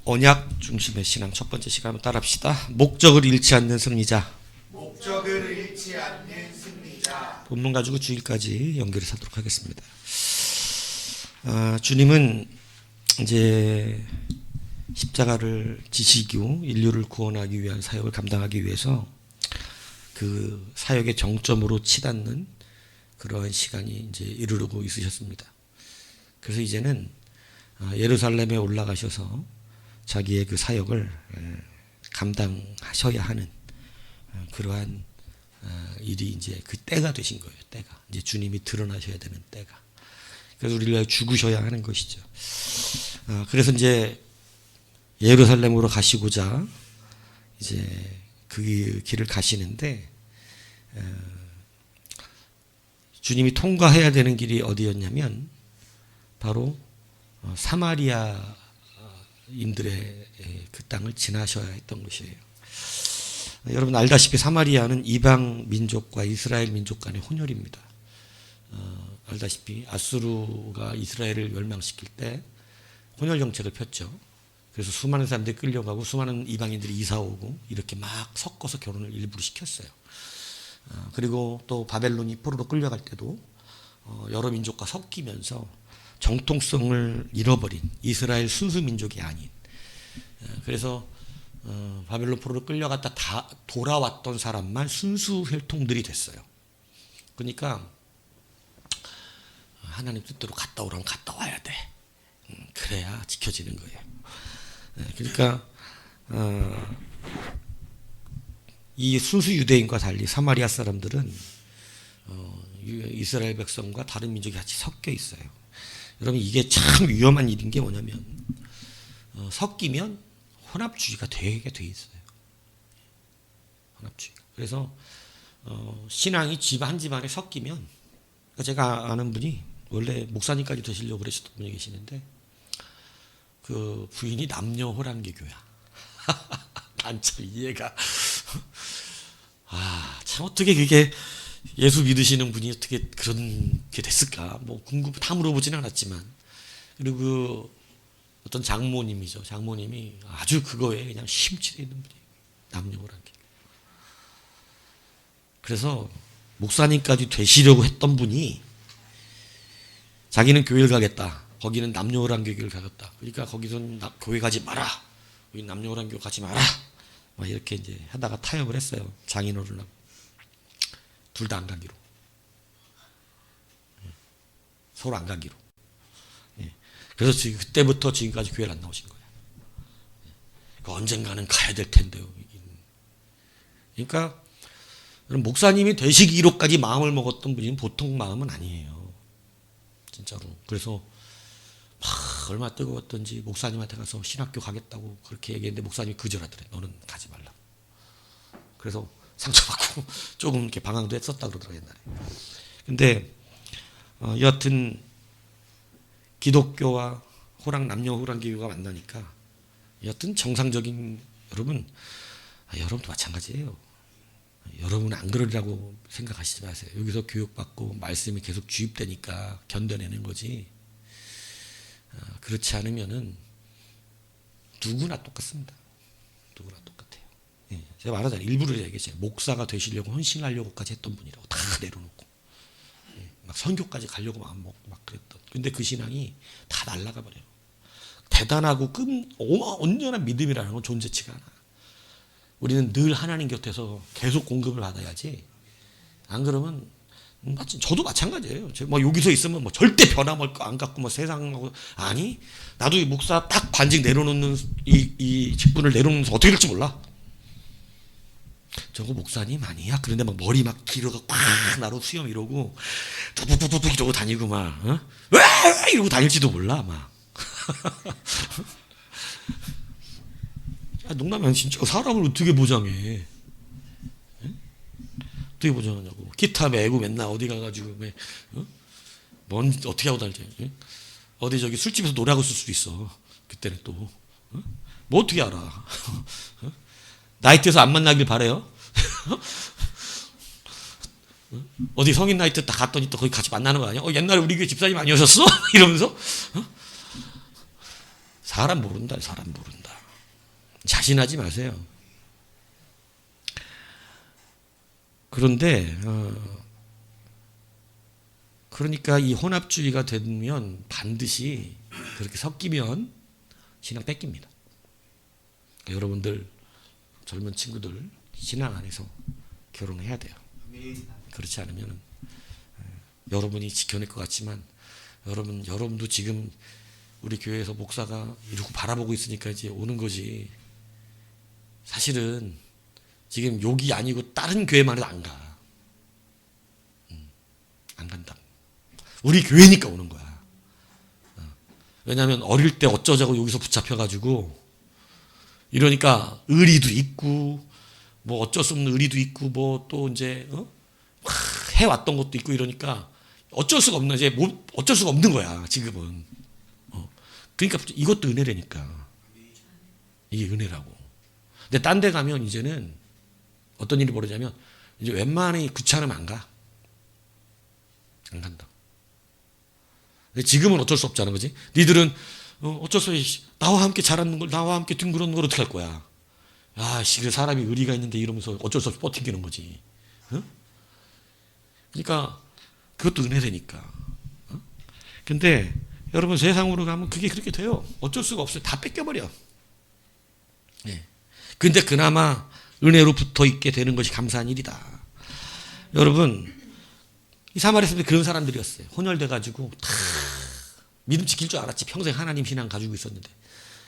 언약 중심의 신앙 첫 번째 시간 한번 따라합시다. 목적을 잃지 않는 승리자. 목적을 잃지 않는 승리자. 본문 가지고 주일까지 연결해서 하도록 하겠습니다. 주님은 이제 십자가를 지시고 인류를 구원하기 위한 사역을 감당하기 위해서 그 사역의 정점으로 치닫는 그러한 시간이 이제 이르르고 있으셨습니다. 그래서 이제는 예루살렘에 올라가셔서 자기의 그 사역을 감당하셔야 하는 그러한 일이 이제 그 때가 되신 거예요. 때가 이제 주님이 드러나셔야 되는 때가. 그래서 우리를 위하여 죽으셔야 하는 것이죠. 그래서 이제 예루살렘으로 가시고자 이제 그 길을 가시는데 주님이 통과해야 되는 길이 어디였냐면 바로 사마리아인들의 그 땅을 지나셔야 했던 것이에요. 여러분 알다시피 사마리아는 이방 민족과 이스라엘 민족 간의 혼혈입니다. 알다시피 아수르가 이스라엘을 멸망시킬 때 혼혈 정책을 폈죠. 그래서 수많은 사람들이 끌려가고 수많은 이방인들이 이사오고 이렇게 막 섞어서 결혼을 일부러 시켰어요. 그리고 또 바벨론이 포로로 끌려갈 때도 여러 민족과 섞이면서 정통성을 잃어버린 이스라엘 순수 민족이 아닌, 그래서 바벨론 포로로 끌려갔다 다 돌아왔던 사람만 순수 혈통들이 됐어요. 그러니까 하나님 뜻대로 갔다 오라면 갔다 와야 돼. 그래야 지켜지는 거예요. 그러니까 이 순수 유대인과 달리 사마리아 사람들은 이스라엘 백성과 다른 민족이 같이 섞여 있어요. 여러분 이게 참 위험한 일인 게 뭐냐면 섞이면 혼합주의가 되게 돼 있어요. 혼합주의. 그래서 신앙이 한 집안에 섞이면, 제가 아는 분이 원래 목사님까지 되시려고 그러셨던 분이 계시는데 그 부인이 남녀 호랑개교야. 난 참 이해가 참 어떻게 그게 예수 믿으시는 분이 어떻게 그런 게 됐을까? 뭐 다 물어보지는 않았지만, 그리고 그 어떤 장모님이죠. 장모님이 아주 그거에 그냥 심취되어 있는 분이에요. 남녀호랑개. 그래서 목사님까지 되시려고 했던 분이 자기는 교회를 가겠다. 거기는 남녀호랑개 교회를 가겠다. 그러니까 거기선 교회 가지 마라. 여기 남녀호랑교 가지 마라. 막 이렇게 이제 하다가 타협을 했어요. 장인어른하고. 둘 다 안 가기로. 서로 안 가기로. 그래서 그때부터 지금까지 교회를 안 나오신 거예요. 언젠가는 가야 될 텐데요. 그러니까 목사님이 되시기로까지 마음을 먹었던 분이 보통 마음은 아니에요. 진짜로. 그래서 얼마나 뜨거웠던지 목사님한테 가서 신학교 가겠다고 그렇게 얘기했는데 목사님이 거절하더래. 너는 가지 말라. 그래서 상처받고 조금 이렇게 방황도 했었다 그러더라고요, 옛날에. 근데 여하튼 기독교와 남녀 호랑개교가 만나니까 여하튼 정상적인, 여러분도 마찬가지예요. 여러분은 안 그러리라고 생각하시지 마세요. 여기서 교육받고 말씀이 계속 주입되니까 견뎌내는 거지. 그렇지 않으면은 누구나 똑같습니다. 누구나 똑같아요. 제가 말하잖아요. 일부러 얘기했어요. 목사가 되시려고 헌신하려고까지 했던 분이라고 다 내려놓고 막 선교까지 가려고 막 그랬던. 근데 그 신앙이 다 날아가 버려요. 대단하고 온전한 믿음이라는 건 존재치가 않아. 우리는 늘 하나님 곁에서 계속 공급을 받아야지. 안 그러면 저도 마찬가지예요. 뭐 여기서 있으면 뭐 절대 변함을 안 갖고 뭐 세상하고, 아니 나도 이 목사 딱 관직 내려놓는 이 직분을 내려놓으면서 어떻게 될지 몰라. 저거 목사님 아니야? 그런데 막 머리 막 길어가 꽉 나로 수염 이러고 뚝뚝뚝뚝 이러고 다니고 막 왜 이러고 다닐지도 몰라 막. 농담이 아니라 진짜 사람을 어떻게 보장해? 어떻게 보장하냐고. 기타 메고 맨날 어디 가가지고 뭔 어떻게 하고 다니지? 어디 저기 술집에서 노래하고 있을 수도 있어. 그때는 또 뭐 어떻게 알아? 나이트에서 안 만나길 바래요. 어디 성인 나이트 딱 갔더니 또 거기 같이 만나는 거 아니야? 옛날에 우리 교회 집사님 아니었었어? 이러면서 사람 모른다, 사람 모른다. 자신하지 마세요. 그런데 그러니까 이 혼합주의가 되면 반드시 그렇게 섞이면 신앙 뺏깁니다. 그러니까 여러분들 젊은 친구들 신앙 안에서 결혼해야 돼요. 그렇지 않으면 여러분이 지켜낼 것 같지만 여러분도 지금 우리 교회에서 목사가 이러고 바라보고 있으니까 이제 오는 거지. 사실은 지금 욕이 아니고 다른 교회만 해도 안 가. 안 간다고. 우리 교회니까 오는 거야. 왜냐하면 어릴 때 어쩌자고 여기서 붙잡혀가지고 이러니까 의리도 있고 뭐 어쩔 수 없는 의리도 있고 뭐 또 이제 해왔던 것도 있고 이러니까 어쩔 수가 없는 이제 어쩔 수가 없는 거야 지금은. 그러니까 이것도 은혜라니까. 이게 은혜라고. 근데 딴 데 가면 이제는 어떤 일이 벌어지냐면 이제 웬만하면 귀찮으면 안 가. 안 간다. 근데 지금은 어쩔 수 없잖아, 그지? 니들은 어쩔 수 없이 나와 함께 자라는 걸, 나와 함께 둥그런 걸 어떻게 할 거야? 야, 그 사람이 의리가 있는데 이러면서 어쩔 수 없이 버티기는 거지. 응? 그러니까 그것도 은혜라니까. 근데 여러분 세상으로 가면 그게 그렇게 돼요. 어쩔 수가 없어요. 다 뺏겨버려. 예. 근데 그나마 은혜로 붙어 있게 되는 것이 감사한 일이다. 여러분, 이 사마리아 사람들이 그런 사람들이었어요. 혼혈돼가지고 다 믿음 지킬 줄 알았지. 평생 하나님 신앙 가지고 있었는데.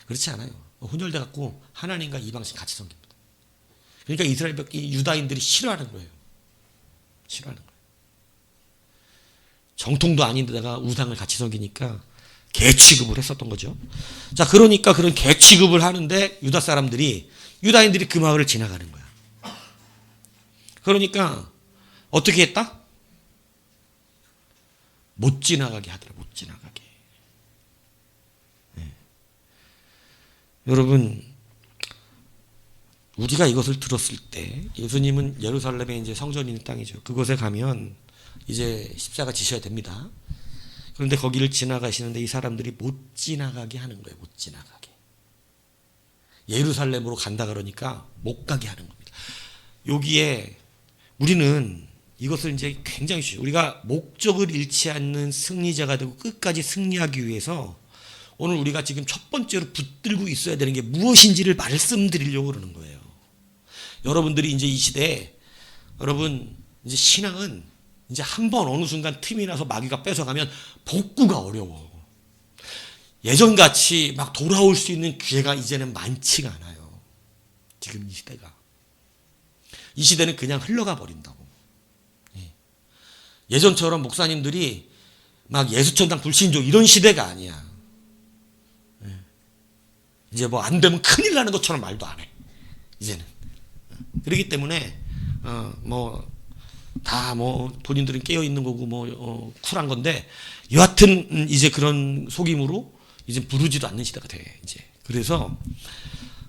그렇지 않아요. 혼혈돼갖고 하나님과 이방신 같이 섬깁니다. 그러니까 이스라엘 유다인들이 싫어하는 거예요. 싫어하는 거예요. 정통도 아닌데다가 우상을 같이 섬기니까 개 취급을 했었던 거죠. 자, 그러니까 그런 개 취급을 하는데 유다인들이 그 마을을 지나가는 거야. 그러니까 어떻게 했다? 못 지나가게 하더라. 못 지나가게. 네. 여러분, 우리가 이것을 들었을 때 예수님은 예루살렘에 이제 성전이 있는 땅이죠. 그곳에 가면 이제 십자가 지셔야 됩니다. 그런데 거기를 지나가시는데 이 사람들이 못 지나가게 하는 거예요. 못 지나가게. 예루살렘으로 간다 그러니까 못 가게 하는 겁니다. 여기에 우리는 이것을 이제 굉장히 쉬워요. 우리가 목적을 잃지 않는 승리자가 되고 끝까지 승리하기 위해서 오늘 우리가 지금 첫 번째로 붙들고 있어야 되는 게 무엇인지를 말씀드리려고 그러는 거예요. 여러분들이 이제 이 시대에 여러분 이제 신앙은 이제 한번 어느 순간 틈이 나서 마귀가 뺏어가면 복구가 어려워. 예전같이 막 돌아올 수 있는 기회가 이제는 많지가 않아요. 지금 이 시대가. 이 시대는 그냥 흘러가 버린다고. 예전처럼 목사님들이 막 예수천당 불신조 이런 시대가 아니야. 이제 뭐 안 되면 큰일 나는 것처럼 말도 안 해. 이제는. 그렇기 때문에 다 본인들은 깨어 있는 거고 쿨한 건데 여하튼 이제 그런 속임으로 이제 부르지도 않는 시대가 돼. 이제 그래서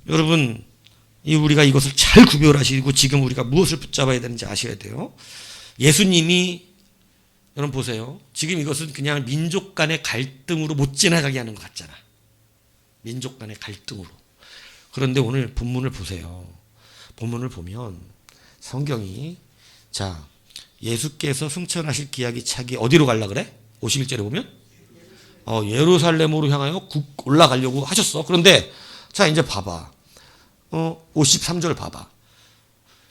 여러분 우리가 이것을 잘 구별하시고 지금 우리가 무엇을 붙잡아야 되는지 아셔야 돼요. 예수님이 여러분 보세요. 지금 이것은 그냥 민족 간의 갈등으로 못 지나가게 하는 것 같잖아. 민족 간의 갈등으로. 그런데 오늘 본문을 보세요. 본문을 보면 성경이 자 예수께서 승천하실 기약이 차기 어디로 가려 그래? 51절에 보면 예루살렘으로 향하여 올라가려고 하셨어. 그런데 자 이제 봐봐. 53절 봐봐.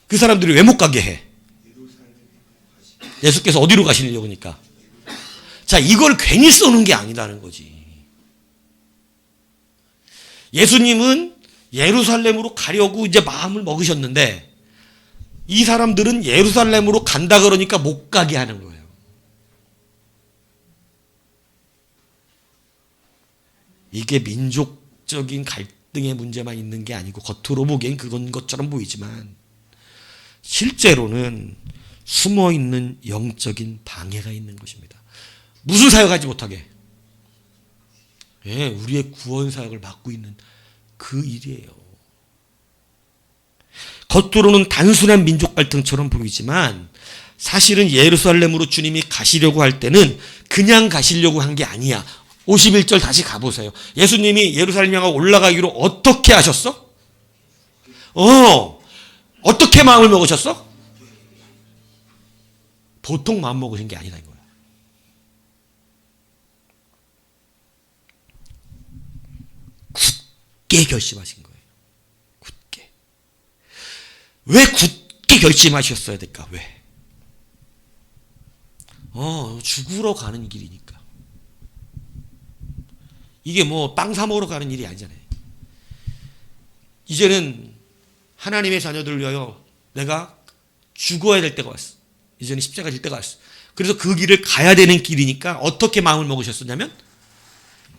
그 사람들이 왜 못 가게 해? 예수께서 어디로 가시려고 하니까. 자 이걸 괜히 써놓은 게 아니라는 거지. 예수님은 예루살렘으로 가려고 이제 마음을 먹으셨는데 이 사람들은 예루살렘으로 간다 그러니까 못 가게 하는 거예요. 이게 민족적인 갈등의 문제만 있는 게 아니고 겉으로 보기엔 그건 것처럼 보이지만 실제로는 숨어있는 영적인 방해가 있는 것입니다. 무슨 사역하지 못하게? 우리의 구원 사역을 맡고 있는 그 일이에요. 겉으로는 단순한 민족 갈등처럼 보이지만 사실은 예루살렘으로 주님이 가시려고 할 때는 그냥 가시려고 한 게 아니야. 51절 다시 가보세요. 예수님이 예루살렘 향하고 올라가기로 어떻게 하셨어? 어떻게 마음을 먹으셨어? 보통 마음 먹으신 게 아니다 이거야. 굳게 결심하신 거예요. 굳게. 왜 굳게 결심하셨어야 될까? 왜? 죽으러 가는 길이니까. 이게 뭐 빵 사 먹으러 가는 일이 아니잖아요. 이제는 하나님의 자녀들을 위하여 내가 죽어야 될 때가 왔어. 이제는 십자가 질 때가 왔어. 그래서 그 길을 가야 되는 길이니까 어떻게 마음을 먹으셨었냐면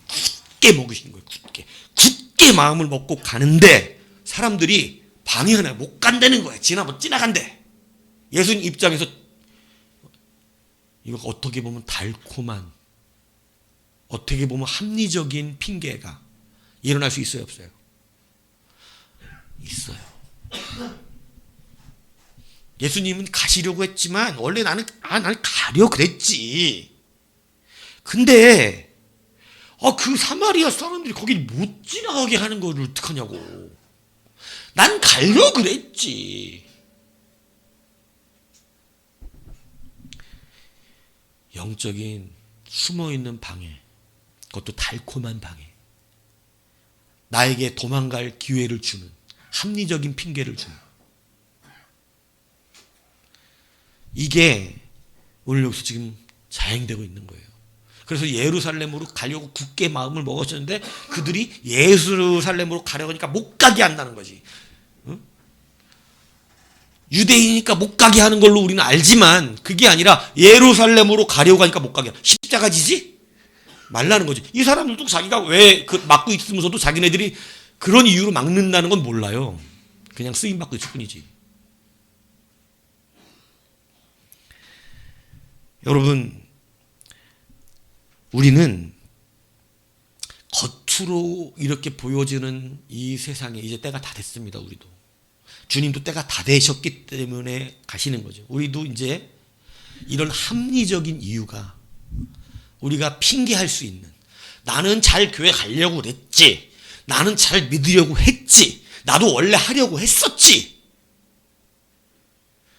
굳게 먹으신 거예요. 굳게 마음을 먹고 가는데 사람들이 방해하네. 못 간다는 거야. 지나간대. 예수님 입장에서 이거 어떻게 보면 달콤한, 어떻게 보면 합리적인 핑계가 일어날 수 있어요, 없어요? 있어요. 예수님은 가시려고 했지만 원래 나는 가려 그랬지. 근데 그 사마리아 사람들이 거길 못 지나가게 하는 거를 어떡하냐고. 난 가려 그랬지. 영적인 숨어있는 방해, 그것도 달콤한 방해, 나에게 도망갈 기회를 주는 합리적인 핑계를 주는, 이게 오늘 여기서 지금 자행되고 있는 거예요. 그래서 예루살렘으로 가려고 굳게 마음을 먹었었는데 그들이 예루살렘으로 가려고 하니까 못 가게 한다는 거지. 유대인이니까 못 가게 하는 걸로 우리는 알지만 그게 아니라 예루살렘으로 가려고 하니까 못 가게 하는, 십자가 지지 말라는 거지. 이 사람들도 자기가 왜 막고 있으면서도 자기네들이 그런 이유로 막는다는 건 몰라요. 그냥 쓰임받고 있을 뿐이지. 여러분, 우리는 겉으로 이렇게 보여지는 이 세상에 이제 때가 다 됐습니다. 우리도. 주님도 때가 다 되셨기 때문에 가시는 거죠. 우리도 이제 이런 합리적인 이유가, 우리가 핑계할 수 있는, 나는 잘 교회 가려고 그랬지, 나는 잘 믿으려고 했지, 나도 원래 하려고 했었지.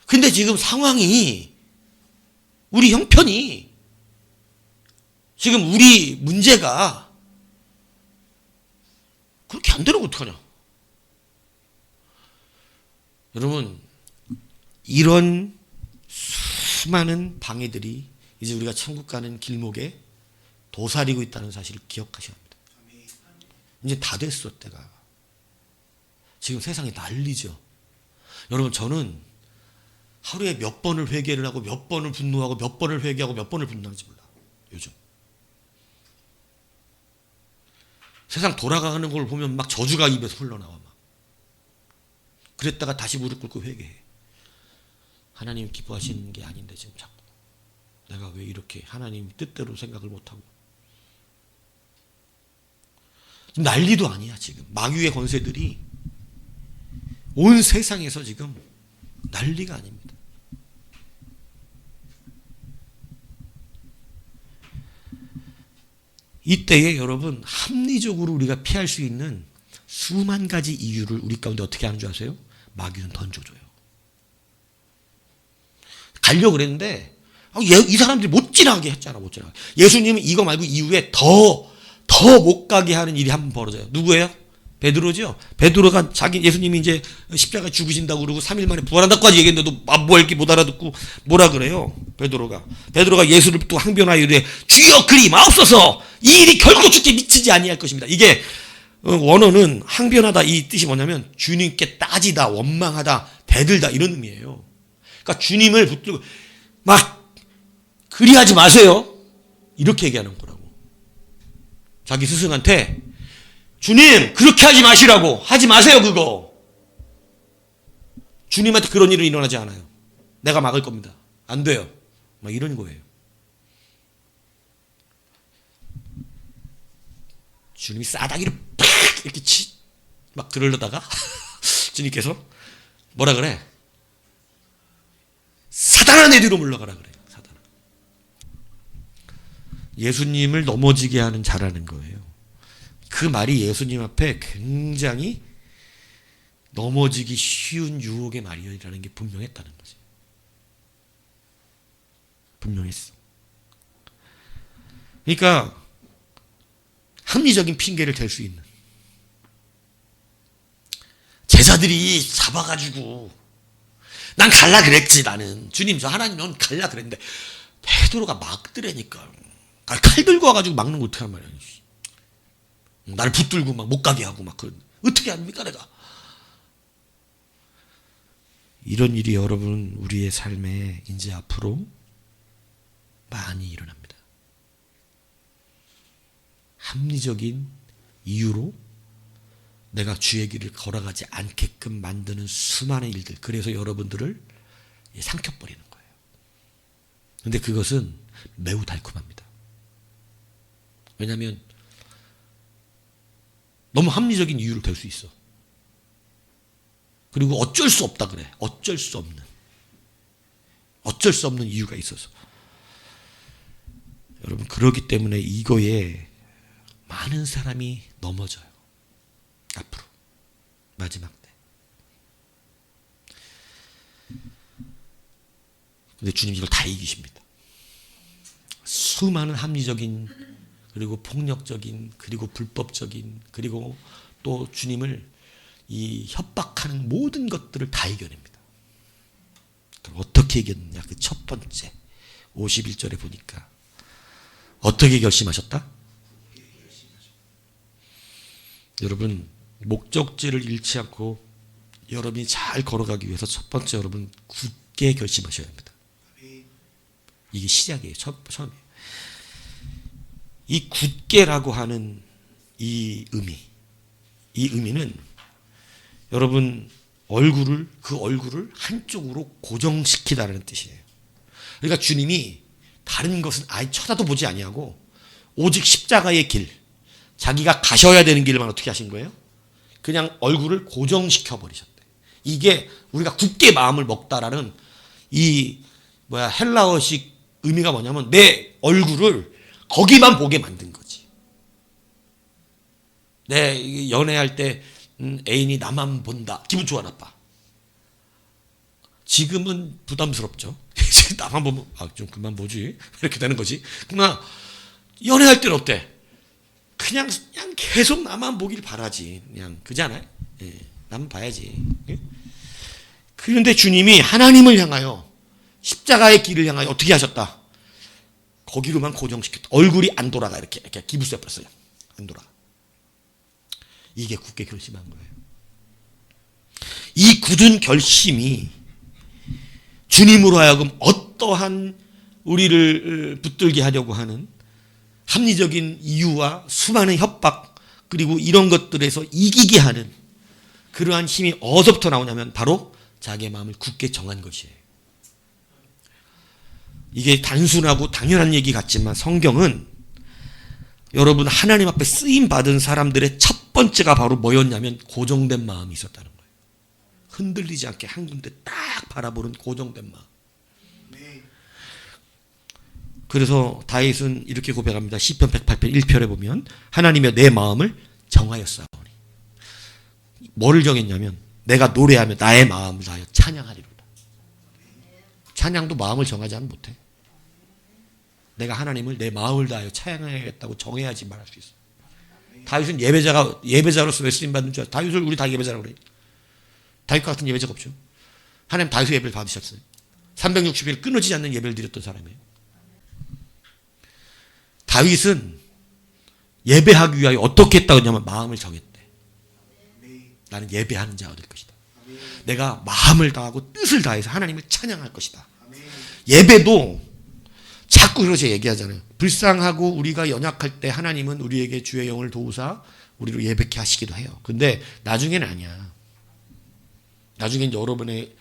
근데 지금 상황이, 우리 형편이, 지금 우리 문제가 그렇게 안 되는 거 어떡하냐. 여러분, 이런 수많은 방해들이 이제 우리가 천국 가는 길목에 도사리고 있다는 사실을 기억하셔야 합니다. 이제 다 됐어, 때가. 지금 세상이 난리죠. 여러분, 저는 하루에 몇 번을 회개를 하고 몇 번을 분노하고 몇 번을 회개하고 몇 번을 분노하는지 몰라, 요즘. 세상 돌아가는 걸 보면 막 저주가 입에서 흘러나와. 막. 그랬다가 다시 무릎 꿇고 회개해. 하나님 기뻐하시는 게 아닌데 지금 자꾸 내가 왜 이렇게 하나님 뜻대로 생각을 못하고. 지금 난리도 아니야. 지금 마귀의 권세들이 온 세상에서 지금 난리가 아닙니다. 이때에 여러분, 합리적으로 우리가 피할 수 있는 수만 가지 이유를 우리 가운데 어떻게 하는 줄 아세요? 마귀는 던져줘요. 가려고 그랬는데 이 사람들이 못 지나가게 했잖아. 못 지나가게. 예수님은 이거 말고 이후에 더 못 가게 하는 일이 한 번 벌어져요. 누구예요? 베드로죠. 베드로가 예수님이 이제 십자가 죽으신다고 그러고 3일 만에 부활한다고까지 얘기했는데도 뭐 이렇게 못 알아듣고 뭐라 그래요? 베드로가 예수를 또 항변하여 이르되 주여 그리 마옵소서, 이 일이 결코 주께 미치지 아니할 것입니다. 이게 원어는 항변하다, 이 뜻이 뭐냐면 주님께 따지다, 원망하다, 대들다, 이런 의미예요. 그러니까 주님을 붙들고 막 그리하지 마세요, 이렇게 얘기하는 거라고. 자기 스승한테 주님 그렇게 하지 마시라고, 하지 마세요 그거. 주님한테 그런 일은 일어나지 않아요. 내가 막을 겁니다. 안 돼요. 막 이런 거예요. 주님이 싸다기를 팍 이렇게 막 들으려다가 주님께서 뭐라 그래? 사단아 내 뒤로 물러가라 그래요. 사단아. 예수님을 넘어지게 하는 자라는 거예요. 그 말이 예수님 앞에 굉장히 넘어지기 쉬운 유혹의 말이라는 게 분명했다는 거지. 분명했어. 그러니까 합리적인 핑계를 댈 수 있는, 제자들이 잡아가지고 난 갈라 그랬지, 나는 주님 저 하나님 넌 갈라 그랬는데 베드로가 막더라니까. 칼 들고 와가지고 막는 거 어떻게 한 말이야. 나를 붙들고 막 못 가게 하고 막 어떻게 합니까 내가. 이런 일이 여러분 우리의 삶에 이제 앞으로 많이 일어납니다. 합리적인 이유로 내가 주의 길을 걸어가지 않게끔 만드는 수많은 일들. 그래서 여러분들을 삼켜버리는 거예요. 그런데 그것은 매우 달콤합니다. 왜냐하면 너무 합리적인 이유를 댈 수 있어. 그리고 어쩔 수 없다 그래. 어쩔 수 없는 이유가 있어서. 여러분 그렇기 때문에 이거에 많은 사람이 넘어져요. 앞으로 마지막 때. 근데 주님 이걸 다 이기십니다. 수많은 합리적인 그리고 폭력적인 그리고 불법적인 그리고 또 주님을 이 협박하는 모든 것들을 다 이겨냅니다. 그럼 어떻게 이겼느냐? 그 첫 번째 51절에 보니까 어떻게 결심하셨다? 여러분 목적지를 잃지 않고 여러분이 잘 걸어가기 위해서 첫 번째 여러분 굳게 결심하셔야 합니다. 이게 시작이에요. 처음이에요. 이 굳게라고 하는 이 의미는 여러분 그 얼굴을 한쪽으로 고정시키다라는 뜻이에요. 그러니까 주님이 다른 것은 아예 쳐다도 보지 아니하고 오직 십자가의 길, 자기가 가셔야 되는 길만 어떻게 하신 거예요? 그냥 얼굴을 고정시켜 버리셨대. 이게 우리가 굳게 마음을 먹다라는 헬라어식 의미가 뭐냐면 내 얼굴을 거기만 보게 만든 거지. 내 연애할 때 애인이 나만 본다. 기분 좋아 나빠? 지금은 부담스럽죠. 나만 보면 좀 그만 보지. 이렇게 되는 거지. 그러나 연애할 때는 어때? 그냥 계속 나만 보길 바라지. 그냥 그지 않아요? 예, 나만 봐야지. 예? 그런데 주님이 하나님을 향하여 십자가의 길을 향하여 어떻게 하셨다? 거기로만 고정시켰다. 얼굴이 안 돌아가. 이렇게 기부스 해버렸어요. 안 돌아가. 이게 굳게 결심한 거예요. 이 굳은 결심이 주님으로 하여금 어떠한 우리를 붙들게 하려고 하는 합리적인 이유와 수많은 협박 그리고 이런 것들에서 이기게 하는 그러한 힘이 어디서부터 나오냐면 바로 자기의 마음을 굳게 정한 것이에요. 이게 단순하고 당연한 얘기 같지만 성경은 여러분 하나님 앞에 쓰임 받은 사람들의 첫 번째가 바로 뭐였냐면 고정된 마음이 있었다는 거예요. 흔들리지 않게 한 군데 딱 바라보는 고정된 마음. 그래서 다윗은 이렇게 고백합니다. 시편 108편 1편에 보면 하나님이여 내 마음을 정하였사오니. 뭐를 정했냐면 내가 노래하며 나의 마음을 다하여 찬양하리로다. 찬양도 마음을 정하지 않으면 못해. 내가 하나님을 내 마음을 다하여 찬양하겠다고 정해야지 말할 수 있어. 다윗은 예배자로서 왜 쓰임받는 줄 알아? 다윗을 우리 다 예배자라고 그래. 다윗과 같은 예배자가 없죠. 하나님 다윗의 예배를 받으셨어요. 360일 끊어지지 않는 예배를 드렸던 사람이에요. 다윗은 예배하기 위하여 어떻게 했다고 했냐면 마음을 정했대. 나는 예배하는 자가 될 것이다. 내가 마음을 다하고 뜻을 다해서 하나님을 찬양할 것이다. 예배도 자꾸 그렇게 얘기하잖아요. 불쌍하고 우리가 연약할 때 하나님은 우리에게 주의 영을 도우사 우리로 예배케 하시기도 해요. 근데 나중에는 아니야. 나중엔 여러분의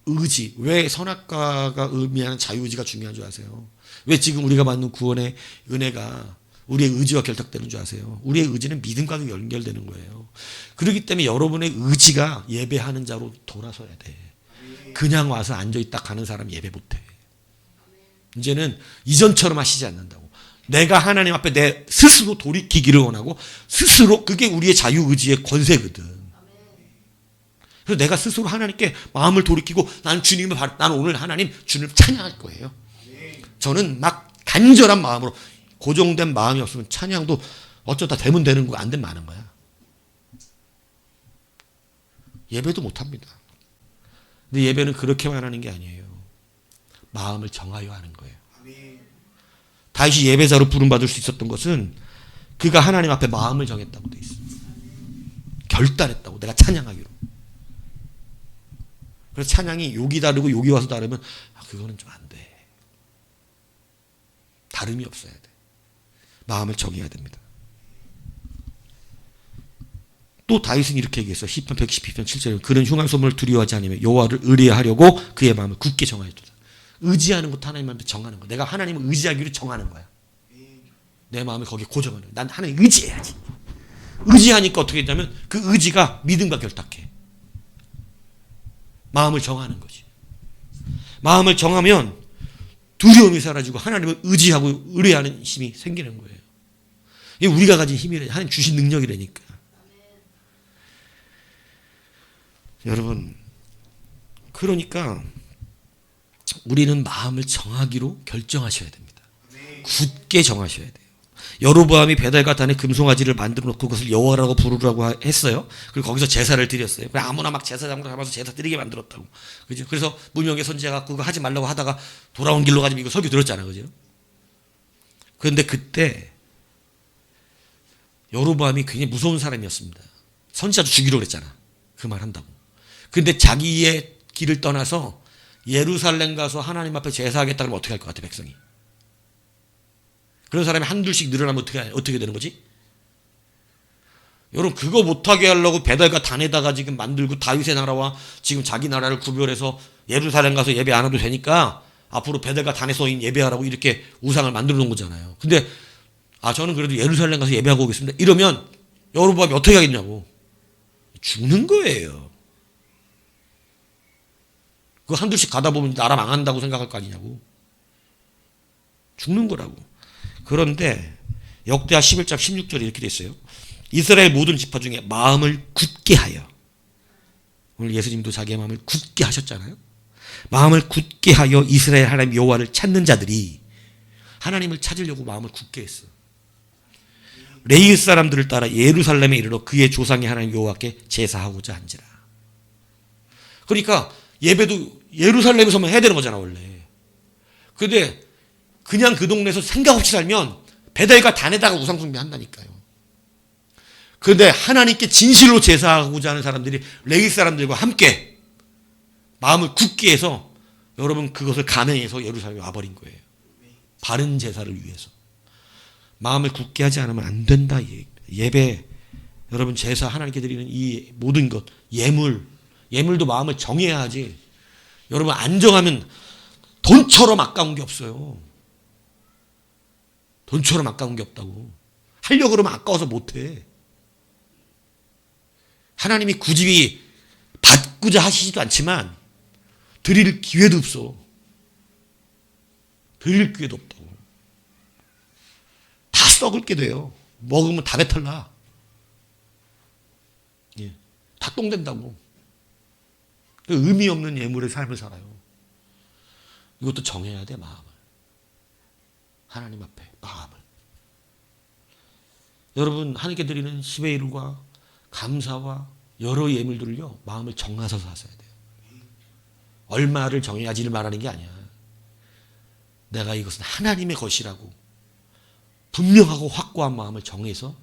의지, 왜 선악과가 의미하는 자유의지가 중요한 줄 아세요? 왜 지금 우리가 받는 구원의 은혜가 우리의 의지와 결탁되는 줄 아세요? 우리의 의지는 믿음과 연결되는 거예요. 그렇기 때문에 여러분의 의지가 예배하는 자로 돌아서야 돼. 그냥 와서 앉아있다 가는 사람 예배 못해. 이제는 이전처럼 하시지 않는다고. 내가 하나님 앞에 내 스스로 돌이키기를 원하고 스스로 그게 우리의 자유의지의 권세거든. 그래서 내가 스스로 하나님께 마음을 돌이키고 나는 오늘 하나님 주님을 찬양할 거예요. 저는 막 간절한 마음으로 고정된 마음이 없으면 찬양도 어쩌다 되면 되는 거 안 되면 마는 거야. 예배도 못합니다. 근데 예배는 그렇게만 하는 게 아니에요. 마음을 정하여 하는 거예요. 다윗이 예배자로 부름받을 수 있었던 것은 그가 하나님 앞에 마음을 정했다고 돼 있어요. 결단했다고. 내가 찬양하기로. 그래서 찬양이 여기 다르고 여기 와서 다르면 그거는 좀 안 돼. 다름이 없어야 돼. 마음을 정해야 됩니다. 또 다윗은 이렇게 얘기했어요. 시편 112편 7절에 그는 흉한 소문을 두려워하지 않으며 여호와를 의뢰하려고 그의 마음을 굳게 정하였도다. 의지하는 것도 하나님한테 정하는 거야. 내가 하나님을 의지하기로 정하는 거야. 내 마음을 거기에 고정하는 거야. 난 하나님 의지해야지. 의지하니까 어떻게 되냐면 그 의지가 믿음과 결탁해. 마음을 정하는 거지. 마음을 정하면 두려움이 사라지고 하나님을 의지하고 의뢰하는 힘이 생기는 거예요. 이게 우리가 가진 힘이래. 하나님 주신 능력이라니까. 여러분, 그러니까 우리는 마음을 정하기로 결정하셔야 됩니다. 굳게 정하셔야 돼요. 여로보암이 베델과 단에 금송아지를 만들어 놓고 그것을 여호와라고 부르라고 했어요. 그리고 거기서 제사를 드렸어요. 아무나 막 제사장으로 잡아서 제사 드리게 만들었다고. 그죠? 그래서 문명의 선지자가 그거 하지 말라고 하다가 돌아온 길로 가지고 이거 설교 들었잖아요. 그죠? 그런데 그때 여로보암이 굉장히 무서운 사람이었습니다. 선지자도 죽이려고 그랬잖아. 그 말 한다고. 근데 자기의 길을 떠나서 예루살렘 가서 하나님 앞에 제사하겠다 그러면 어떻게 할 것 같아, 백성이? 그런 사람이 한둘씩 늘어나면 어떻게 되는 거지? 여러분, 그거 못하게 하려고 베델과 단에다가 지금 만들고 다윗의 나라와 지금 자기 나라를 구별해서 예루살렘 가서 예배 안 해도 되니까 앞으로 베델과 단에서 예배하라고 이렇게 우상을 만들어 놓은 거잖아요. 근데 저는 그래도 예루살렘 가서 예배하고 오겠습니다. 이러면 여로보암이 어떻게 하겠냐고. 죽는 거예요. 그거 한둘씩 가다 보면 나라 망한다고 생각할 거 아니냐고. 죽는 거라고. 그런데 역대하 11장 16절에 이렇게 돼 있어요. 이스라엘 모든 지파 중에 마음을 굳게 하여. 오늘 예수님도 자기의 마음을 굳게 하셨잖아요. 마음을 굳게 하여 이스라엘 하나님 여호와를 찾는 자들이 하나님을 찾으려고 마음을 굳게 했어. 레위 사람들을 따라 예루살렘에 이르러 그의 조상의 하나님 여호와께 제사하고자 한지라. 그러니까 예배도 예루살렘에서만 해야 되는 거잖아 원래. 근데 그냥 그 동네에서 생각 없이 살면 베델과 단에다가 우상 숭배한다니까요. 그런데 하나님께 진실로 제사하고자 하는 사람들이 레위 사람들과 함께 마음을 굳게 해서 여러분 그것을 감행해서 예루살렘에 와버린 거예요. 바른 제사를 위해서. 마음을 굳게 하지 않으면 안 된다. 예배, 여러분 제사 하나님께 드리는 이 모든 것, 예물도 마음을 정해야 하지. 여러분 안 정하면 돈처럼 아까운 게 없어요. 돈처럼 아까운 게 없다고. 하려고 그러면 아까워서 못해. 하나님이 굳이 받고자 하시지도 않지만 드릴 기회도 없어. 드릴 기회도 없다고. 다 썩을게 돼요. 먹으면 다 배탈나. 예. 다 똥된다고. 의미 없는 예물의 삶을 살아요. 이것도 정해야 돼, 마음을. 하나님 앞에 마음을. 여러분 하나님께 드리는 10의 1과 감사와 여러 예물들을요 마음을 정하셔서 하셔야 돼요. 얼마를 정해야지를 말하는 게 아니야. 내가 이것은 하나님의 것이라고 분명하고 확고한 마음을 정해서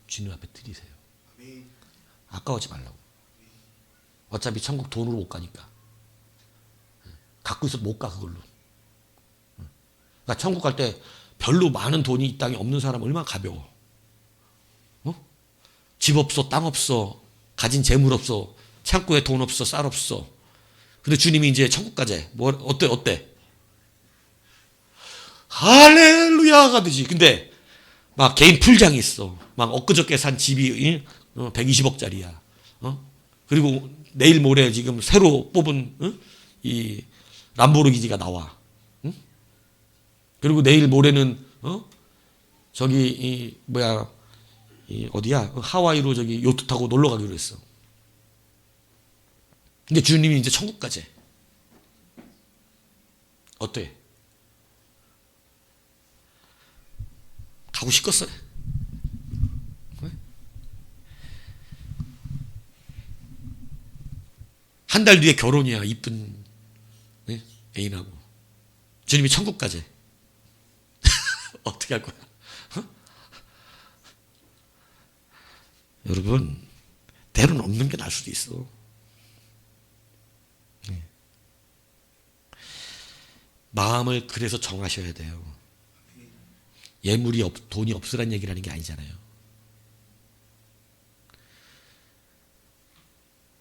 주님 앞에 드리세요. 아까워하지 말라고. 어차피 천국 돈으로 못 가니까. 갖고 있어도 못 가 그걸로. 그러니까 천국 갈 때 별로 많은 돈이 이 땅에 없는 사람 얼마나 가벼워. 집 없어, 땅 없어, 가진 재물 없어, 창고에 돈 없어, 쌀 없어. 근데 주님이 이제 천국 가재. 어때? 할렐루야가 되지. 근데 막 개인 풀장이 있어. 막 엊그저께 산 집이 120억짜리야. 그리고 내일 모레 지금 새로 뽑은 이 람보르기니가 나와. 그리고 내일 모레는 저기 어디야? 하와이로 저기 요트 타고 놀러 가기로 했어. 근데 주님이 이제 천국 가재. 어때? 가고 싶겠어요? 한 달 뒤에 결혼이야. 이쁜 애인하고. 주님이 천국 가재. 어떻게 할 거야? 어? 여러분, 때로는 없는 게 나을 수도 있어. 마음을 그래서 정하셔야 돼요. 돈이 없으란 얘기라는 게 아니잖아요.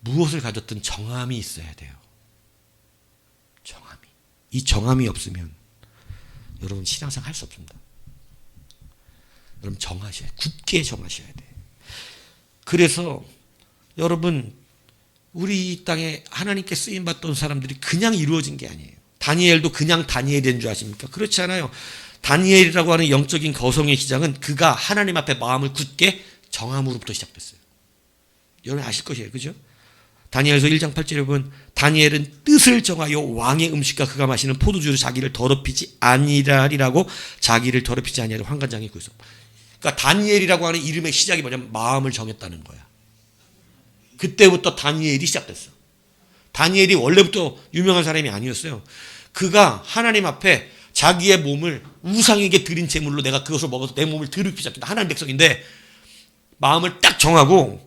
무엇을 가졌든 정함이 있어야 돼요. 정함이. 이 정함이 없으면 여러분 신앙생활 할 수 없습니다. 여러분 정하셔야 돼요. 굳게 정하셔야 돼요. 그래서 여러분 우리 이 땅에 하나님께 쓰임받던 사람들이 그냥 이루어진 게 아니에요. 다니엘도 그냥 다니엘이 된 줄 아십니까? 그렇지 않아요. 다니엘이라고 하는 영적인 거성의 시작은 그가 하나님 앞에 마음을 굳게 정함으로부터 시작됐어요. 여러분 아실 것이에요. 그죠? 다니엘서 1장 8절에 보면 다니엘은 뜻을 정하여 왕의 음식과 그가 마시는 포도주로 자기를 더럽히지 아니라리라고 자기를 더럽히지 아니하려 환관장에 구했어. 그러니까 다니엘이라고 하는 이름의 시작이 뭐냐면 마음을 정했다는 거야. 그때부터 다니엘이 시작됐어. 다니엘이 원래부터 유명한 사람이 아니었어요. 그가 하나님 앞에 자기의 몸을 우상에게 드린 제물로 내가 그것을 먹어서 내 몸을 더럽히지 않겠다. 하나님 백성인데 마음을 딱 정하고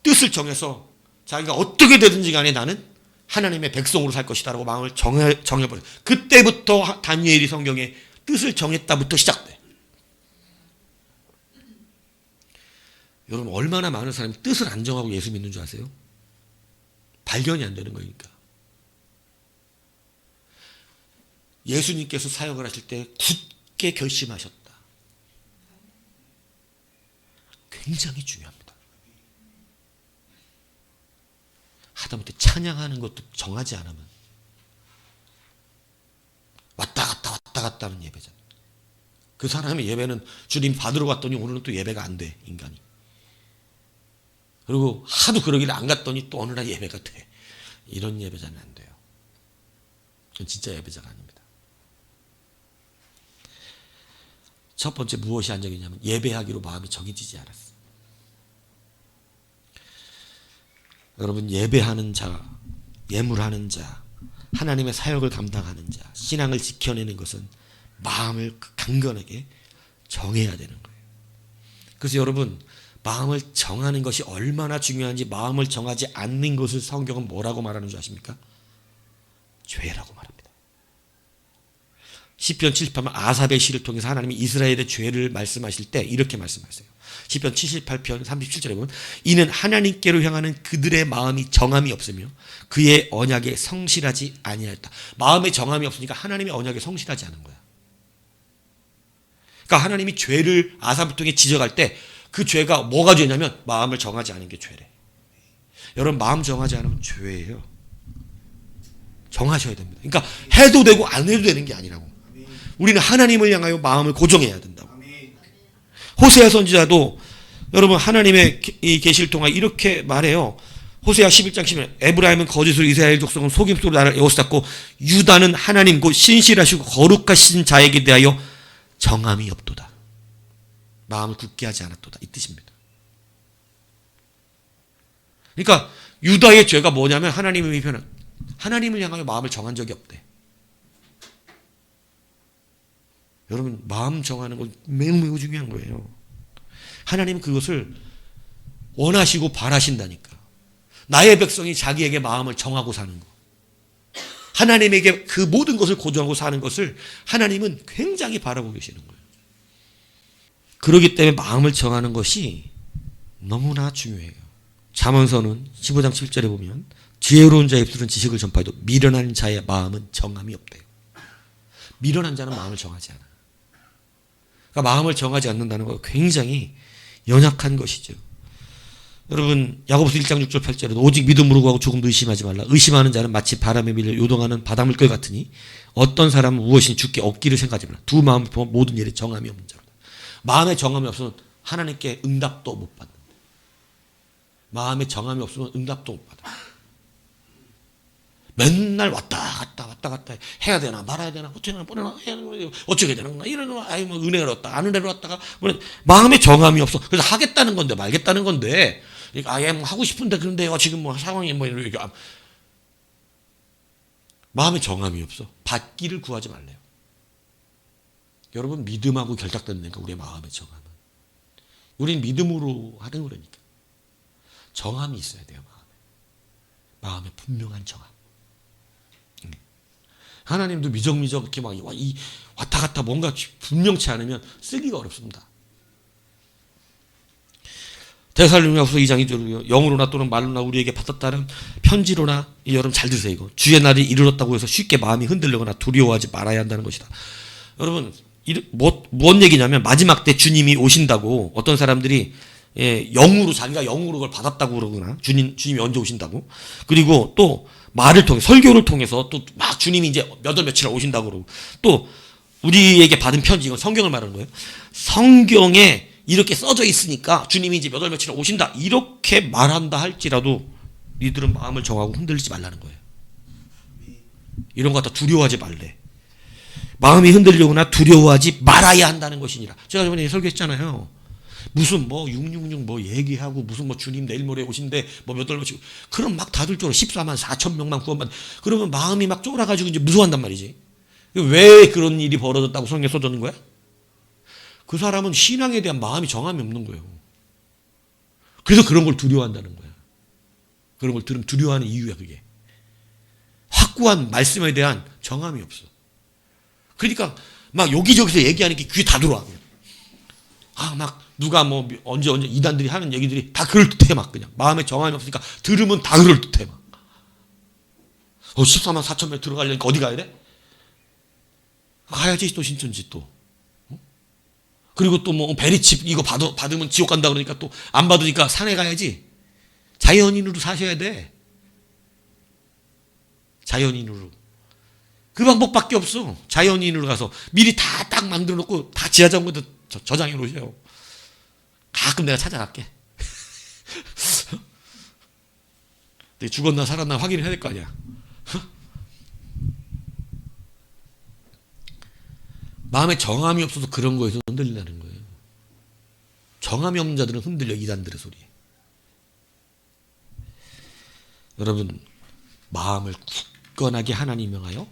뜻을 정해서 자기가 어떻게 되든지 간에 나는 하나님의 백성으로 살 것이다 라고 마음을 정해버려요. 그때부터 다니엘이 성경에 뜻을 정했다부터 시작돼. 여러분 얼마나 많은 사람이 뜻을 안 정하고 예수 믿는 줄 아세요? 발견이 안 되는 거니까. 예수님께서 사역을 하실 때 굳게 결심하셨다. 굉장히 중요합니다. 하다못해 찬양하는 것도 정하지 않으면 왔다 갔다 하는 예배잖아요. 그 사람의 예배는 주님 받으러 갔더니 오늘은 또 예배가 안 돼, 인간이. 그리고 하도 그러길래 안 갔더니 또 어느 날 예배가 돼. 이런 예배자는 안 돼요. 그건 진짜 예배자가 아닙니다. 첫 번째 무엇이 안정이냐면 예배하기로 마음이 정해지지 않았어. 여러분 예배하는 자, 예물하는 자, 하나님의 사역을 감당하는 자, 신앙을 지켜내는 것은 마음을 강건하게 정해야 되는 거예요. 그래서 여러분 마음을 정하는 것이 얼마나 중요한지 마음을 정하지 않는 것을 성경은 뭐라고 말하는 줄 아십니까? 죄라고 말합니다. 시편 78편 아삽의 시를 통해서 하나님이 이스라엘의 죄를 말씀하실 때 이렇게 말씀하세요. 시편 78편 37절에 보면 이는 하나님께로 향하는 그들의 마음이 정함이 없으며 그의 언약에 성실하지 아니하였다. 마음에 정함이 없으니까 하나님의 언약에 성실하지 않은 거야. 그러니까 하나님이 죄를 아삽을 통해 지적할 때 그 죄가 뭐가 죄냐면 마음을 정하지 않은 게 죄래. 여러분 마음 정하지 않으면 죄예요. 정하셔야 됩니다. 그러니까 해도 되고 안 해도 되는 게 아니라고. 우리는 하나님을 향하여 마음을 고정해야 된다고. 호세아 선지자도 여러분 하나님의 이 계시를 통해 이렇게 말해요. 호세아 11장 10절 에브라임은 거짓으로 이스라엘 족속은 속임수로 나를 에워쌌고 유다는 하나님 곧 신실하시고 거룩하신 자에게 대하여 정함이 없도다. 마음을 굳게 하지 않았도다. 이 뜻입니다. 그러니까 유다의 죄가 뭐냐면 하나님을 향하여 마음을 정한 적이 없대. 여러분 마음 정하는 건 매우 중요한 거예요. 하나님은 그것을 원하시고 바라신다니까. 나의 백성이 자기에게 마음을 정하고 사는 거. 하나님에게 그 모든 것을 고정하고 사는 것을 하나님은 굉장히 바라고 계시는 거예요. 그렇기 때문에 마음을 정하는 것이 너무나 중요해요. 잠언서는 15장 7절에 보면 지혜로운 자의 입술은 지식을 전파해도 미련한 자의 마음은 정함이 없대요. 미련한 자는 마음을 정하지 않아. 그러니까 마음을 정하지 않는다는 건 굉장히 연약한 것이죠. 여러분 야고보서 1장 6절 8절에 오직 믿음으로 구하고 조금도 의심하지 말라. 의심하는 자는 마치 바람에 밀려 요동하는 바닷물결 같으니 어떤 사람은 무엇이니 주께 얻기를 생각하지 말라. 두 마음을 모든 일에 정함이 없는 자로다. 마음의 정함이 없으면 하나님께 응답도 못 받는다. 마음의 정함이 없으면 응답도 못 받아. 맨날 왔다 갔다 해야 되나 말아야 되나 어쩌나 뻔해나 어쩌게 되나 이러나 아이 뭐 은혜를 얻다 안 은혜를 얻다가 마음의 정함이 없어. 그래서 하겠다는 건데 말겠다는 건데 아예 뭐 하고 싶은데 그런데요 지금 뭐 상황이 뭐 이렇게 마음의 정함이 없어. 받기를 구하지 말래요. 여러분 믿음하고 결탁된다니까 우리의 마음의 정함은. 우린 믿음으로 하는 거라니까. 정함이 있어야 돼요. 마음에 분명한 정함. 하나님도 미적미적 이렇게 막 왔다 갔다 뭔가 분명치 않으면 쓰기가 어렵습니다. 데살로니가후서 2장 2절로요. 영으로나 또는 말로나 우리에게 받았다는 편지로나 여러분 잘 들으세요. 이거 주의 날이 이르렀다고 해서 쉽게 마음이 흔들리거나 두려워하지 말아야 한다는 것이다. 여러분 뭔 얘기냐면 마지막 때 주님이 오신다고 어떤 사람들이 영으로 자기가 영으로 그걸 받았다고 그러거나 주님이 언제 오신다고 그리고 또 말을 통해 설교를 통해서 또 막 주님이 이제 몇 월 며칠에 오신다고 그러고 또 우리에게 받은 편지 이건 성경을 말하는 거예요. 성경에 이렇게 써져 있으니까 주님이 이제 몇 월 며칠에 오신다 이렇게 말한다 할지라도 니들은 마음을 정하고 흔들리지 말라는 거예요. 이런 거 갖다 두려워하지 말래. 마음이 흔들리거나 두려워하지 말아야 한다는 것이니라. 제가 저번에 설교했잖아요. 무슨 뭐 666 뭐 얘기하고 무슨 뭐 주님 내일 모레 오신대 뭐 몇 달 며칠 그럼 막 다들 쫄아 14만 4천 명만 구원받 그러면 마음이 막 쫄아가지고 이제 무서워한단 말이지. 왜 그런 일이 벌어졌다고 성경에 써졌는 거야? 그 사람은 신앙에 대한 마음이 정함이 없는 거예요. 그래서 그런 걸 두려워한다는 거야. 그런 걸 들으면 두려워하는 이유야 그게. 확고한 말씀에 대한 정함이 없어. 그러니까 막 여기저기서 얘기하는 게 귀에 다 들어와. 막 누가 뭐 언제 이단들이 하는 얘기들이 다 그럴듯해 막 그냥 마음에 정함이 없으니까 들으면 다 그럴듯해 막. 14만 4천 명 들어가려니까 어디 가야 돼? 가야지 또 신천지 또. 그리고 또 뭐 베리칩 이거 받으면 지옥 간다 그러니까 또 안 받으니까 산에 가야지. 자연인으로 사셔야 돼. 자연인으로. 그 방법밖에 없어. 자연인으로 가서 미리 다 딱 만들어 놓고 다 지하자원부터 저장해 놓으세요. 가끔 내가 찾아갈게. 죽었나 살았나 확인을 해야 될 거 아니야. 마음에 정함이 없어서 그런 거에서 흔들린다는 거예요. 정함이 없는 자들은 흔들려 이단들의 소리에. 여러분 마음을 굳건하게 하나님 명하여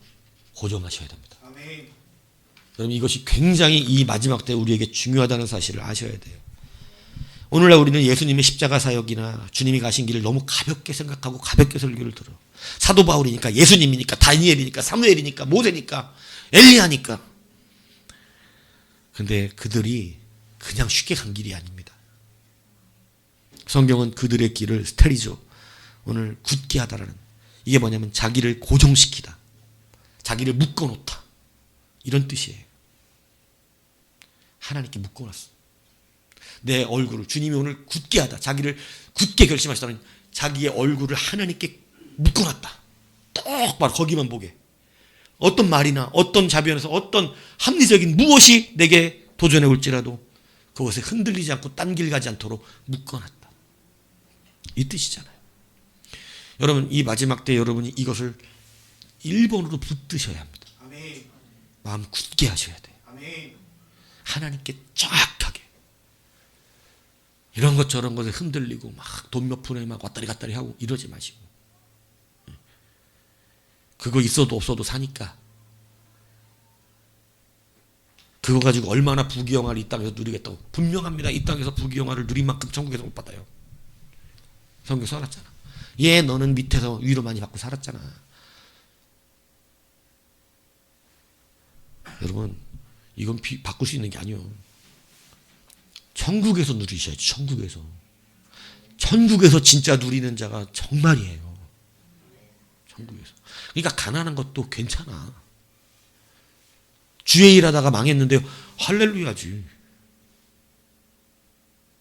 고정하셔야 됩니다. 아멘. 여러분 이것이 굉장히 이 마지막 때 우리에게 중요하다는 사실을 아셔야 돼요. 오늘날 우리는 예수님의 십자가 사역이나 주님이 가신 길을 너무 가볍게 생각하고 가볍게 설교를 들어. 사도 바울이니까 예수님이니까 다니엘이니까 사무엘이니까 모세니까 엘리야니까. 근데 그들이 그냥 쉽게 간 길이 아닙니다. 성경은 그들의 길을 스테리조 오늘 굳게 하다라는 이게 뭐냐면 자기를 고정시키다. 자기를 묶어놓다. 이런 뜻이에요. 하나님께 묶어놨어. 내 얼굴을 주님이 오늘 굳게 하다. 자기를 굳게 결심하시다는 자기의 얼굴을 하나님께 묶어놨다. 똑바로 거기만 보게. 어떤 말이나 어떤 자변에서 어떤 합리적인 무엇이 내게 도전해 올지라도 그것에 흔들리지 않고 딴 길 가지 않도록 묶어놨다. 이 뜻이잖아요. 여러분 이 마지막 때 여러분이 이것을 1번으로 붙드셔야 합니다. 아멘. 마음 굳게 하셔야 돼요. 아멘. 하나님께 정확하게. 이런 것 저런 것에 흔들리고 막 돈 몇 푼에 막 왔다리 갔다리 하고 이러지 마시고. 그거 있어도 없어도 사니까. 그거 가지고 얼마나 부귀영화를 이 땅에서 누리겠다고. 분명합니다. 이 땅에서 부귀영화를 누린 만큼 천국에서 못 받아요. 성경 써놨잖아. 얘 너는 밑에서 위로 많이 받고 살았잖아. 여러분 이건 바꿀 수 있는 게 아니에요. 천국에서 누리셔야지. 천국에서. 천국에서 진짜 누리는 자가 정말이에요. 천국에서. 그러니까 가난한 것도 괜찮아. 주의 일하다가 망했는데 할렐루야지.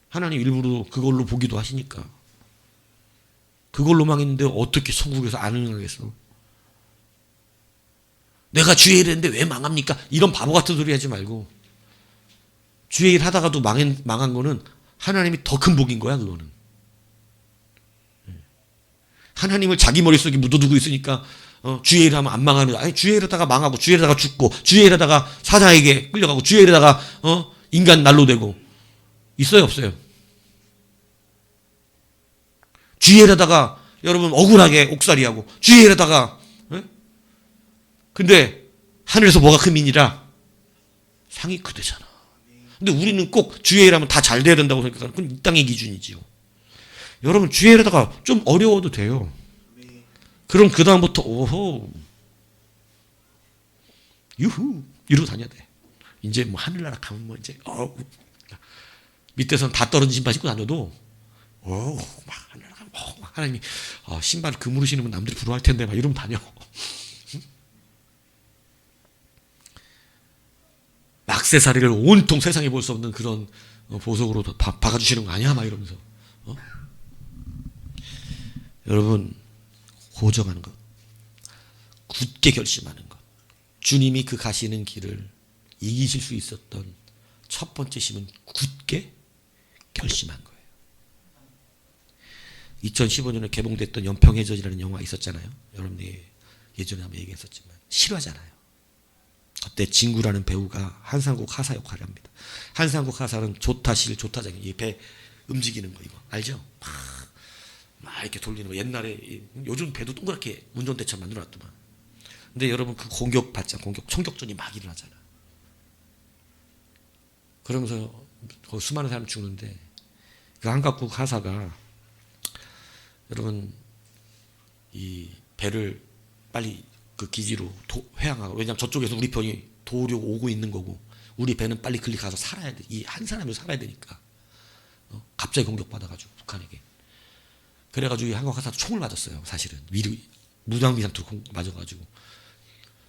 하나님 일부러 그걸로 보기도 하시니까. 그걸로 망했는데 어떻게 천국에서 안 응하겠어. 내가 주의 일했는데 왜 망합니까? 이런 바보 같은 소리 하지 말고 주의 일 하다가도 망한 거는 하나님이 더 큰 복인 거야, 그거는. 하나님을 자기 머릿속에 묻어두고 있으니까 주의 일 하면 안 망하는, 아니 주의 일 하다가 망하고 주의 일 하다가 죽고 주의 일 하다가 사자에게 끌려가고 주의 일 하다가 인간 날로 되고 있어요, 없어요? 주의 일 하다가 여러분 억울하게 옥살이하고 주의 일 하다가 근데 하늘에서 뭐가 큼이니라 상이 크대잖아. 근데 우리는 꼭 주의 일 하면 다 잘 돼야 된다고 생각하는 그건 이 땅의 기준이지요. 여러분 주의 일 하다가 좀 어려워도 돼요. 그럼 그 다음부터 오호 유후 이러고 다녀야 돼. 이제 뭐 하늘나라 가면 뭐 이제 밑에서는 다 떨어진 신발 신고 다녀도 막 하늘나라 가면 하나님이 신발 금으로 신으면 남들이 부러워할 텐데 막 이러면 다녀. 막새사리를 온통 세상에 볼 수 없는 그런 보석으로 박아주시는 거 아니야? 막 이러면서. 여러분, 고정하는 것. 굳게 결심하는 것. 주님이 그 가시는 길을 이기실 수 있었던 첫 번째 힘은 굳게 결심한 거예요. 2015년에 개봉됐던 연평의 저지라는 영화 있었잖아요. 여러분이 예전에 한번 얘기했었지만 실화잖아요. 그때 진구라는 배우가 한상국 하사 역할을 합니다. 한상국 하사는 조타실, 조타장, 이 배 움직이는 거 이거 알죠? 막 이렇게 돌리는 거. 옛날에 요즘 배도 동그랗게 운전대처럼 만들어놨더만. 근데 여러분 그 공격 받자, 총격전이 막 일어나잖아. 그러면서 수많은 사람이 죽는데 그 한국국 하사가 여러분 이 배를 빨리 그 기지로 회항하고, 왜냐하면 저쪽에서 우리 편이 도우려고 오고 있는 거고 우리 배는 빨리 글리 가서 살아야 돼. 이 한 사람이 살아야 되니까. 갑자기 공격받아가지고 북한에게. 그래가지고 이 한국 하사도 총을 맞았어요. 사실은 위로 무장비 상태로 맞아가지고.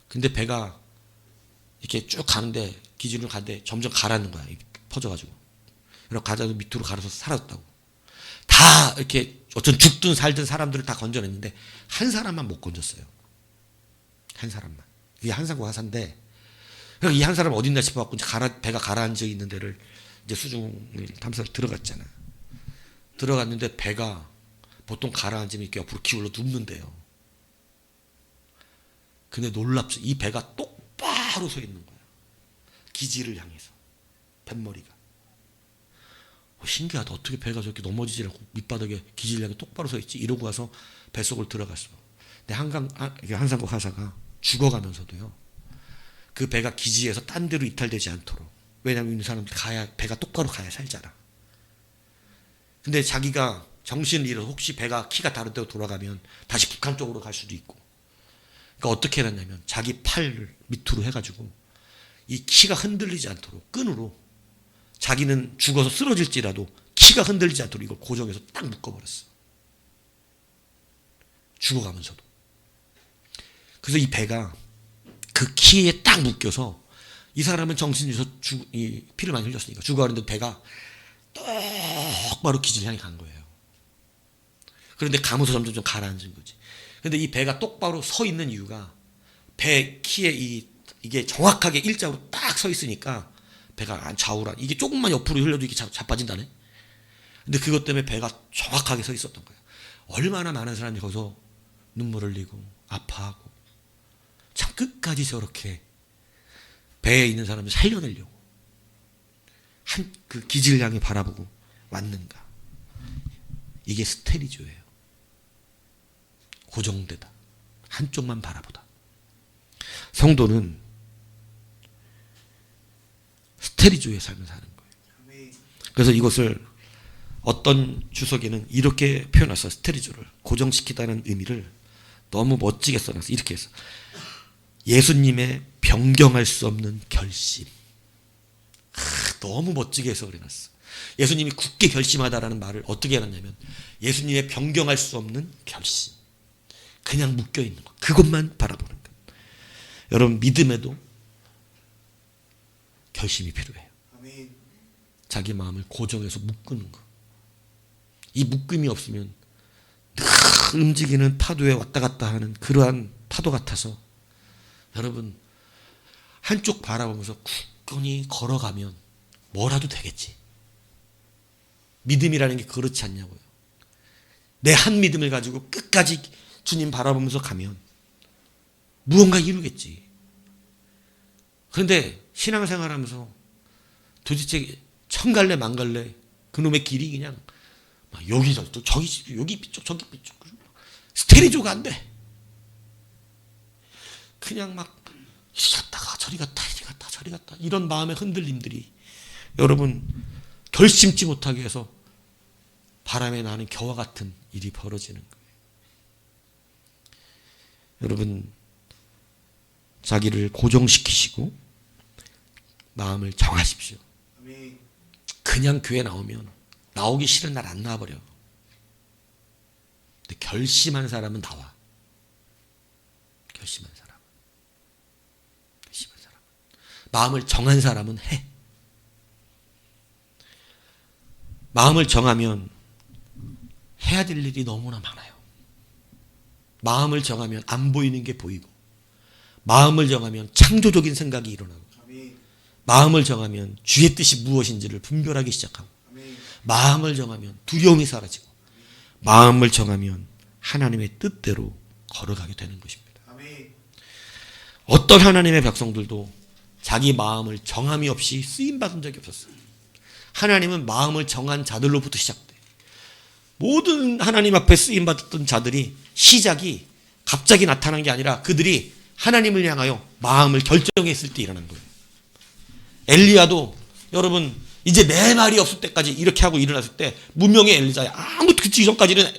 근데 배가 이렇게 쭉 가는데 기지로 가는데 점점 가라앉는 거야. 퍼져가지고. 그래서 가자도 밑으로 가려서 사라졌다고. 다 이렇게 어떤 죽든 살든 사람들을 다 건져냈는데 한 사람만 못 건졌어요. 한 사람만. 이게 한상국 하사인데 이 한 사람 어딨나 싶어갖고 배가 가라앉아 있는 데를 이제 수중을 탐사를 들어갔잖아. 들어갔는데 배가 보통 가라앉으면 이렇게 옆으로 기울어 눕는데요. 근데 놀랍죠. 이 배가 똑바로 서 있는 거야. 기지를 향해서. 뱃머리가. 신기하다. 어떻게 배가 저렇게 넘어지지 않고 밑바닥에 기지를 향해 똑바로 서 있지? 이러고 가서 뱃속을 들어갔어. 근데 한상국 하사가 죽어가면서도요. 그 배가 기지에서 딴 데로 이탈되지 않도록. 왜냐하면 이 사람들이 배가 똑바로 가야 살잖아. 근데 자기가 정신을 잃어서 혹시 배가 키가 다른 데로 돌아가면 다시 북한 쪽으로 갈 수도 있고. 그러니까 어떻게 해놨냐면 자기 팔을 밑으로 해가지고 이 키가 흔들리지 않도록 끈으로 자기는 죽어서 쓰러질지라도 키가 흔들리지 않도록 이걸 고정해서 딱 묶어버렸어. 죽어가면서도. 그래서 이 배가 그 키에 딱 묶여서 이 사람은 정신이 피를 많이 흘렸으니까 죽어가는데 배가 똑바로 기지를 향해 간 거예요. 그런데 가면서 점점 좀 가라앉은 거지. 그런데 이 배가 똑바로 서 있는 이유가 배 키에 이게 정확하게 일자로 딱 서 있으니까 배가 좌우라 이게 조금만 옆으로 흘려도 이게 자빠진다네. 근데 그것 때문에 배가 정확하게 서 있었던 거예요. 얼마나 많은 사람이 거기서 눈물을 흘리고 아파하고 참 끝까지 저렇게 배에 있는 사람을 살려내려고 그 기지를 향해 바라보고 왔는가. 이게 스테리조예요. 고정되다. 한쪽만 바라보다. 성도는 스테리조의 삶을 사는 거예요. 그래서 이것을 어떤 주석에는 이렇게 표현했어. 스테리조를 고정시키다는 의미를 너무 멋지게 써놨어. 이렇게 했어. 예수님의 변경할 수 없는 결심. 너무 멋지게 해석을 해놨어. 예수님이 굳게 결심하다라는 말을 어떻게 해놨냐면 예수님의 변경할 수 없는 결심. 그냥 묶여있는 것. 그것만 바라보는 것. 여러분 믿음에도 결심이 필요해요. 자기 마음을 고정해서 묶는 것. 이 묶음이 없으면 늘 움직이는 파도에 왔다 갔다 하는 그러한 파도 같아서 여러분 한쪽 바라보면서 굳건히 걸어가면 뭐라도 되겠지. 믿음이라는 게 그렇지 않냐고요. 내 한 믿음을 가지고 끝까지 주님 바라보면서 가면 무언가 이루겠지. 그런데 신앙생활하면서 도대체 천갈래 만갈래 그놈의 길이 그냥 막 여기서 또 저기 여기 삐쪽 저기 삐쪽 스테리조가 안 돼. 그냥 막 이리 갔다가 저리 갔다 이리 갔다 저리 갔다 이런 마음의 흔들림들이 여러분 결심치 못하게 해서 바람에 나는 겨와 같은 일이 벌어지는 거예요. 여러분 자기를 고정시키시고 마음을 정하십시오. 그냥 교회 나오면 나오기 싫은 날 안 나와버려. 근데 결심한 사람은 나와. 결심한 사람. 마음을 정한 사람은 해. 마음을 정하면 해야 될 일이 너무나 많아요. 마음을 정하면 안 보이는 게 보이고, 마음을 정하면 창조적인 생각이 일어나고, 마음을 정하면 주의 뜻이 무엇인지를 분별하기 시작하고, 마음을 정하면 두려움이 사라지고, 마음을 정하면 하나님의 뜻대로 걸어가게 되는 것입니다. 어떤 하나님의 백성들도 자기 마음을 정함이 없이 쓰임받은 적이 없었어요. 하나님은 마음을 정한 자들로부터 시작돼. 모든 하나님 앞에 쓰임받았던 자들이 시작이 갑자기 나타난 게 아니라 그들이 하나님을 향하여 마음을 결정했을 때 일어난 거예요. 엘리야도 여러분 이제 내 말이 없을 때까지 이렇게 하고 일어났을 때 무명의 엘리자야. 아무 그 이전까지는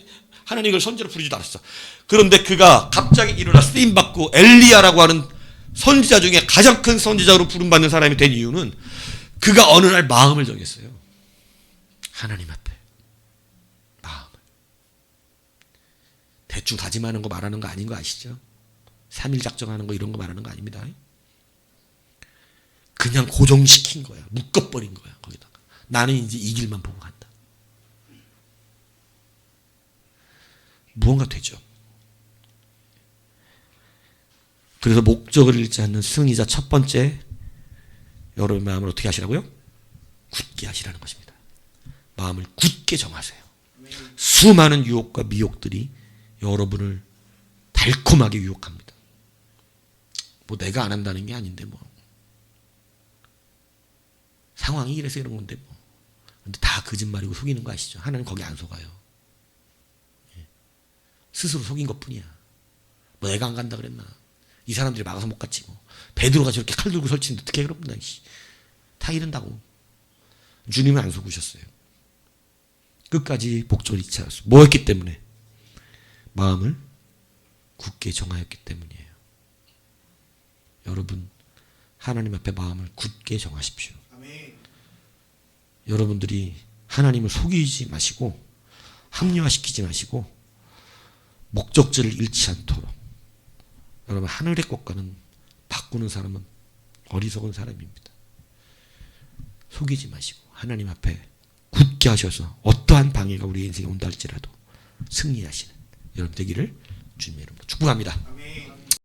하나님을 선지로 부르지도 않았어. 그런데 그가 갑자기 일어나 쓰임받고 엘리야라고 하는 선지자 중에 가장 큰 선지자로 부름받는 사람이 된 이유는 그가 어느 날 마음을 정했어요. 하나님 앞에 마음을. 대충 다짐하는 거 말하는 거 아닌 거 아시죠? 3일 작정하는 거 이런 거 말하는 거 아닙니다. 그냥 고정시킨 거야. 묶어버린 거야. 거기다가 나는 이제 이 길만 보고 간다. 무언가 되죠. 그래서 목적을 잃지 않는 승리자 첫 번째, 여러분 마음을 어떻게 하시라고요? 굳게 하시라는 것입니다. 마음을 굳게 정하세요. 수많은 유혹과 미혹들이 여러분을 달콤하게 유혹합니다. 뭐 내가 안 한다는 게 아닌데 뭐 상황이 이래서 이런 건데 뭐. 근데 다 거짓말이고 속이는 거 아시죠? 하나님 거기 안 속아요. 스스로 속인 것뿐이야. 뭐 내가 안 간다 그랬나? 이 사람들이 막아서 못 갔지 뭐. 베드로가 저렇게 칼 들고 설치는데 어떻게 그럽니다. 다 이런다고. 주님은 안 속으셨어요. 끝까지 목적을 잃지 않았어요. 뭐 했기 때문에? 마음을 굳게 정하였기 때문이에요. 여러분 하나님 앞에 마음을 굳게 정하십시오. 아멘. 여러분들이 하나님을 속이지 마시고 합리화시키지 마시고 목적지를 잃지 않도록 여러분 하늘의 것과는 바꾸는 사람은 어리석은 사람입니다. 속이지 마시고 하나님 앞에 굳게 하셔서 어떠한 방해가 우리 인생에 온다 할지라도 승리하시는 여러분 되기를 주님의 이름으로 축복합니다. 아멘.